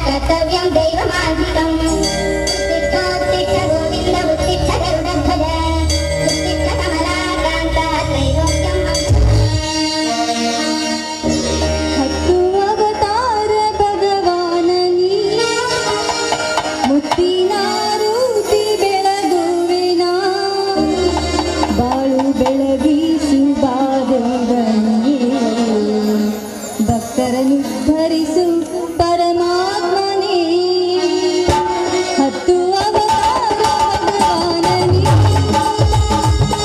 कर्तव्यं दैवमाधिकम् उत्तिष्ठ गोविन्द उत्तिष्ठ गरुडध्वज उत्तिष्ठ कमलाकान्त त्रैलोक्यं हत्तु अवतार भगवाननी मुत्तिನ ರೂತಿ ಬೆಳಗುವೆನ ಬಾಳು ಬೆಳಗಿಸು ಬಾದೆವನಿಗೆ ಭಕ್ತರನ್ನು ಧರಿಸು ಪರಮಾತ್ಮನೇ ಹತ್ತು ಅವತಾರ ಭಗವಾನನೇ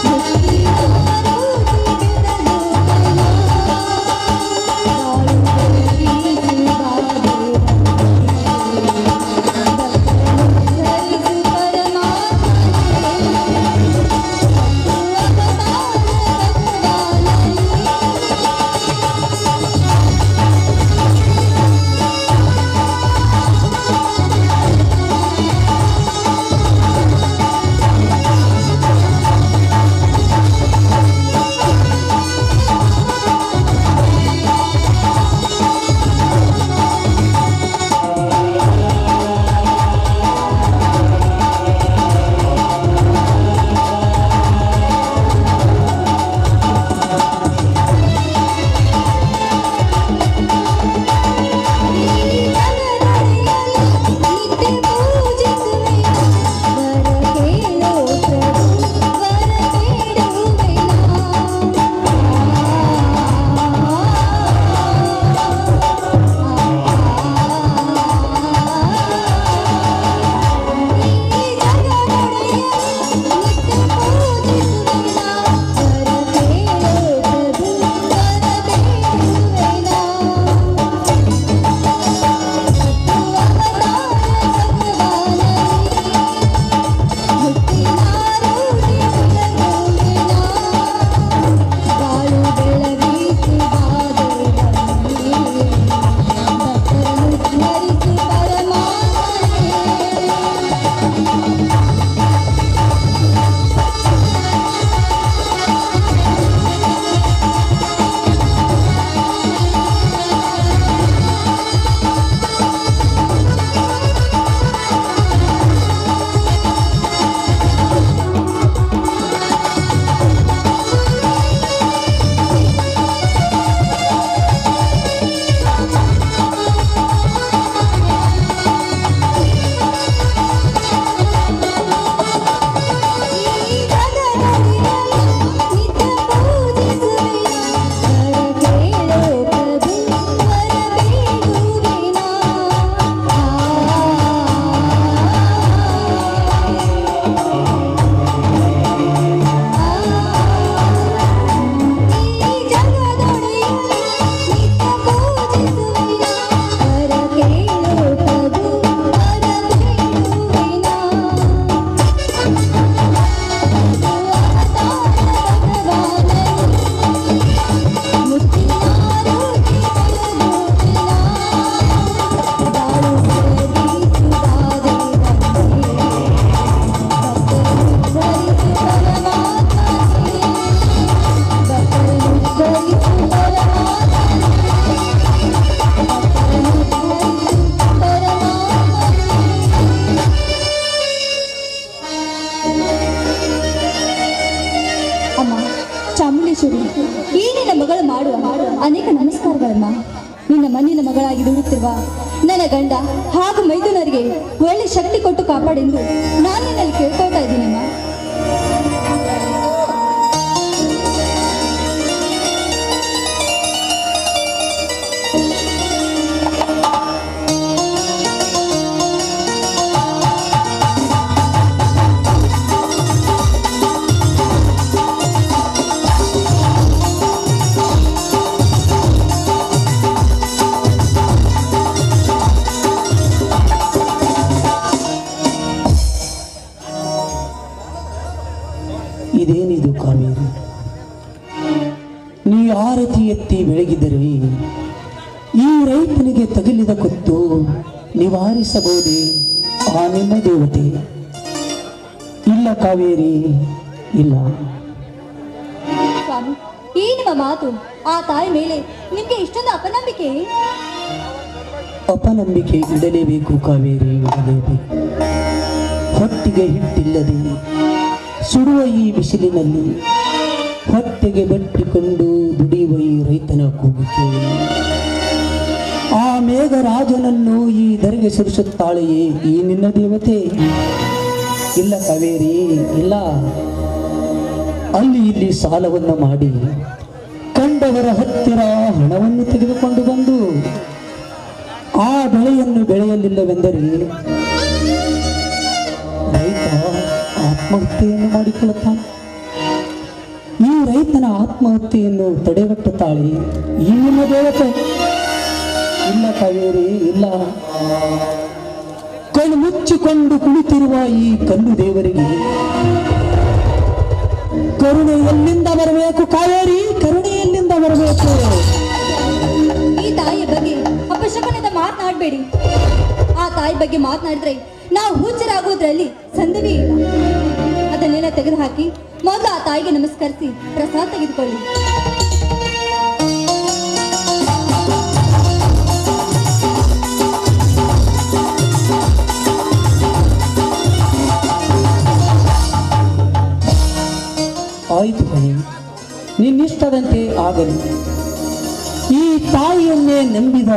ಮುತ್ತಿನ ರೂತಿ ಬೆಳಗುವೆನ ಬಾಳು ಬೆಳಗಿಸು ಈ ನಿನ್ನ ಮಗಳು ಮಾಡುವ ಅನೇಕ ನಮಸ್ಕಾರಗಳಮ್ಮ. ನಿನ್ನ ಮಣ್ಣಿನ ಮಗಳಾಗಿ ದುಡಿಯುತ್ತಿರುವ ನನ್ನ ಗಂಡ ಹಾಗೂ ಮೈದುನರಿಗೆ ಒಳ್ಳೆ ಶಕ್ತಿ ಕೊಟ್ಟು ಕಾಪಾಡೆಂದು ನಾನು ನಿನ್ನಲ್ಲಿ ಕೇಳ್ಕೊಳ್ತಾ ಇದ್ದೀನಮ್ಮ. ಇದೇನಿದು ಕಾವೇರಿ, ನೀ ಆರತಿ ಎತ್ತಿ ಬೆಳಗಿದರೆ ಈ ರೈತನಿಗೆ ತಗುಲಿದ ಕುತ್ತು ನಿವಾರಿಸಬಹುದೇ ಆ ನಿಮ್ಮ ದೇವತೆ? ಇಲ್ಲ ಕಾವೇರಿ, ಇಲ್ಲ. ಸ್ವಾಮಿ, ಈ ನಿಮ್ಮ ಮಾತು, ಆ ತಾಯಿ ಮೇಲೆ ನಿಮಗೆ ಇಷ್ಟೊಂದು ಅಪನಂಬಿಕೆ? ಅಪನಂಬಿಕೆ ಇಡಲೇಬೇಕು ಕಾವೇರಿ, ಇಡಲೇಬೇಕು. ಹೊಟ್ಟಿಗೆ ಹಿಟ್ಟಿಲ್ಲದೆ ಸುಡುವ ಈ ಬಿಸಿಲಿನಲ್ಲಿ ಹೊಟ್ಟೆಗೆ ಬಟ್ಟಿಕೊಂಡು ದುಡಿಯುವ ಈ ರೈತನ ಕೂಗಿಕೆ ಆ ಮೇಘರಾಜನನ್ನು ಈ ಧರೆಗೆ ಸುರಿಸುತ್ತಾಳೆಯೇ ಈ ನಿನ್ನ ದೇವತೆ? ಇಲ್ಲ ಕಾವೇರಿ, ಇಲ್ಲ. ಅಲ್ಲಿ ಇಲ್ಲಿ ಸಾಲವನ್ನು ಮಾಡಿ ಕಂಡವರ ಹತ್ತಿರ ಹಣವನ್ನು ತೆಗೆದುಕೊಂಡು ಬಂದು ಆ ಬೆಳೆಯನ್ನು ಬೆಳೆಯಲಿಲ್ಲವೆಂದರೆ ರೈತ ಆತ್ಮಹತ್ಯೆಯನ್ನು ಮಾಡಿಕೊಳ್ಳುತ್ತಾನೆ. ಈ ರೈತನ ಆತ್ಮಹತ್ಯೆಯನ್ನು ತಡೆಗಟ್ಟುತ್ತಾಳೆ ಈ ನಿಮ್ಮ ದೇವತೆ. ಇಲ್ಲ ಕಾವೇರಿ, ಇಲ್ಲ. ಕಣ್ಣು ಮುಚ್ಚಿಕೊಂಡು ಕುಳಿತಿರುವ ಈ ಕಲ್ಲು ದೇವರಿಗೆ ಕರುಣೆ ಎಲ್ಲಿಂದ ಬರಬೇಕು ಕಾವೇರಿ? ಕರುಣೆ ಎಲ್ಲಿಂದ ಬರಬೇಕು? ಈ ತಾಯಿಯ ಬಗ್ಗೆ ಅಪಶಕನದ ಮಾತನಾಡಬೇಡಿ. ಆ ತಾಯಿ ಬಗ್ಗೆ ಮಾತನಾಡಿದ್ರೆ ನಾವು ಹುಚ್ಚರಾಗೋದ್ರಲ್ಲಿ ಸಂದೇಹವೇ ಇಲ್ಲ. ಅದನ್ನೆಲ್ಲ ತೆಗೆದುಹಾಕಿ ಮೊದಲು ಆ ತಾಯಿಗೆ ನಮಸ್ಕರಿಸಿ ಪ್ರಸಾದ ತೆಗೆದುಕೊಳ್ಳಿ. ಆಯಿತು ಬನ್ನಿ, ನಿನ್ನಿಷ್ಟದಂತೆ ಆಗಲಿ. ಈ ತಾಯಿಯನ್ನೇ ನಂಬಿದ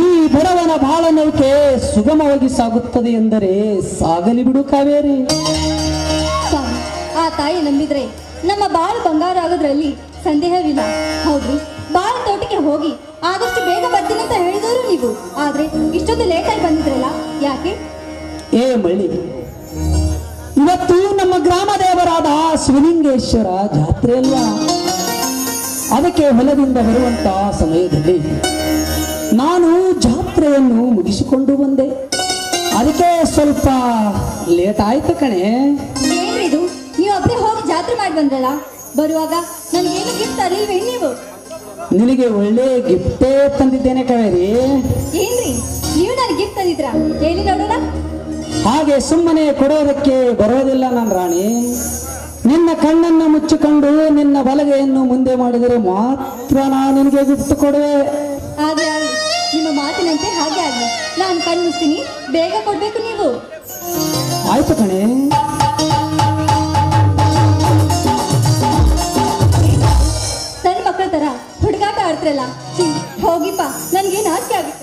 ಈ ಬಡವನ ಬಾಳನೌಕೆ ಸುಗಮವಾಗಿ ಸಾಗುತ್ತದೆ ಎಂದರೆ ಸಾಗಲಿ ಬಿಡು ಕಾವೇರಿ. ಸ್ವಾಮಿ, ಆ ತಾಯಿ ನಂಬಿದ್ರೆ ನಮ್ಮ ಬಾಳು ಬಂಗಾರ ಆಗೋದ್ರಲ್ಲಿ ಸಂದೇಹವಿಲ್ಲ. ಹೌದು, ಬಾಳ ತೋಟಕ್ಕೆ ಹೋಗಿ ಆದಷ್ಟು ಬೇಗ ಬರ್ತೀನಿ ಅಂತ ಹೇಳಿದವರು ನೀವು. ಆದ್ರೆ ಇಷ್ಟೊಂದು ಲೇಟಾಗಿ ಬಂದಿದ್ರಲ್ಲ, ಯಾಕೆ? ಏ ಮಳ್ಳಿ, ಇವತ್ತು ನಮ್ಮ ಗ್ರಾಮ ದೇವರಾದ ಶಿವಲಿಂಗೇಶ್ವರ ಜಾತ್ರೆ ಅಲ್ವಾ? ಅದಕ್ಕೆ ಹೊಲದಿಂದ ಬರುವಂತಹ ಸಮಯದಲ್ಲಿ ನಾನು ಜಾತ್ರೆಯನ್ನು ಮುಗಿಸಿಕೊಂಡು ಬಂದೆ. ಅದಕ್ಕೆ ಸ್ವಲ್ಪ ಲೇಟ್ ಆಯ್ತು ಕಣೆ. ಏನ್ರಿ ಇದು, ನೀವು ಒಬ್ಬರೇ ಹೋಗಿ ಜಾತ್ರೆ ಮಾಡಿ ಬಂದ್ರಲ್ಲ, ಬರುವಾಗ ನನ್ಗೇನು ಗಿಫ್ಟ್ ತರಲಿಲ್ವೇ ನೀವು? ನಿನಗೆ ಒಳ್ಳೆ ಗಿಫ್ಟೇ ತಂದಿದ್ದೇನೆ ಕಾವೇರಿ. ಏನ್ರಿ ನೀವು ನನಗೆ ಗಿಫ್ಟ್ ತಂದಿದ್ರಾ? ಹೇಳಿ ನೋಡೋಣ. ಹಾಗೆ ಸುಮ್ಮನೆ ಕೊಡೋದಕ್ಕೆ ಬರೋದಿಲ್ಲ ನನ್ನ ರಾಣಿ. ನಿನ್ನ ಕಣ್ಣನ್ನು ಮುಚ್ಚಿಕೊಂಡು ನಿನ್ನ ಬಲಗೆಯನ್ನು ಮುಂದೆ ಮಾಡಿದರೆ ಮಾತ್ರ ನಾನು ನಿನಗೆ ಗಿಫ್ಟ್ ಕೊಡುವೆ. ಹಾಗೆ ಆಗಲಿ, ನಿಮ್ಮ ಮಾತಿನಂತೆ ಹಾಗೆ ಆಗಲಿ. ನಾನು ಕಣ್ಣು ಮುಚ್ತೀನಿ, ಬೇಗ ಕೊಡ್ಬೇಕು ನೀವು. ಆಯ್ತು ಕಣೆ. ಸಣ್ಣ ಮಕ್ಕಳ ತರ ಹುಡುಗಾಟ ಆಡ್ತಿರಲ್ಲ, ಹೋಗಿಪ್ಪ, ನನ್ಗೆ ನಾಚಿಕೆ ಆಗುತ್ತೆ.